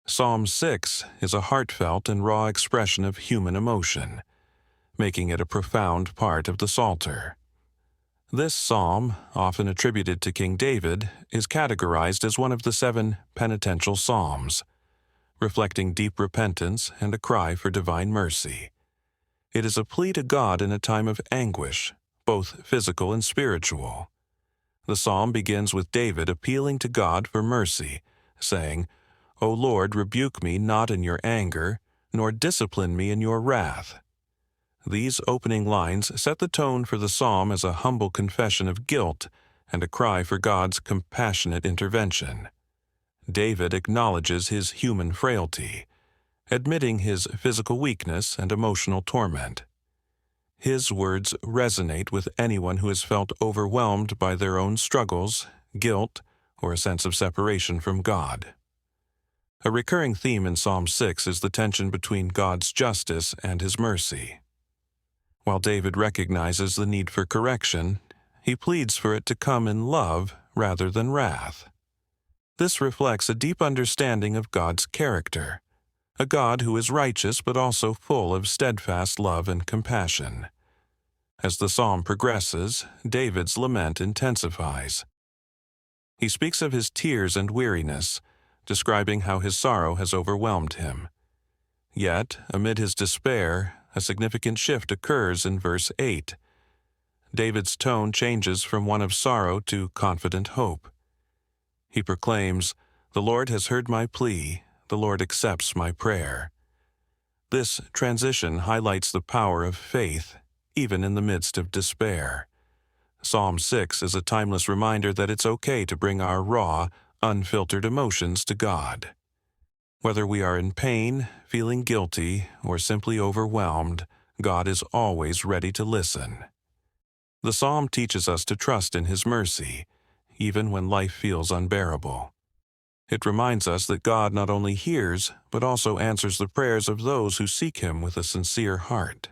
Psalm 6 is a heartfelt and raw expression of human emotion, making it a profound part of the Psalter. This psalm, often attributed to King David, is categorized as one of the 7 penitential psalms, reflecting deep repentance and a cry for divine mercy. It is a plea to God in a time of anguish, both physical and spiritual. The psalm begins with David appealing to God for mercy, saying, "O Lord, rebuke me not in your anger, nor discipline me in your wrath." These opening lines set the tone for the psalm as a humble confession of guilt and a cry for God's compassionate intervention. David acknowledges his human frailty, admitting his physical weakness and emotional torment. His words resonate with anyone who has felt overwhelmed by their own struggles, guilt, or a sense of separation from God. A recurring theme in Psalm 6 is the tension between God's justice and His mercy. While David recognizes the need for correction, he pleads for it to come in love rather than wrath. This reflects a deep understanding of God's character, a God who is righteous but also full of steadfast love and compassion. As the psalm progresses, David's lament intensifies. He speaks of his tears and weariness, describing how his sorrow has overwhelmed him. Yet, amid his despair, a significant shift occurs in verse 8. David's tone changes from one of sorrow to confident hope. He proclaims, "The Lord has heard my plea, the Lord accepts my prayer." This transition highlights the power of faith, even in the midst of despair. Psalm 6 is a timeless reminder that it's okay to bring our raw, unfiltered emotions to God. Whether we are in pain, feeling guilty, or simply overwhelmed, God is always ready to listen. The psalm teaches us to trust in His mercy, even when life feels unbearable. It reminds us that God not only hears, but also answers the prayers of those who seek Him with a sincere heart.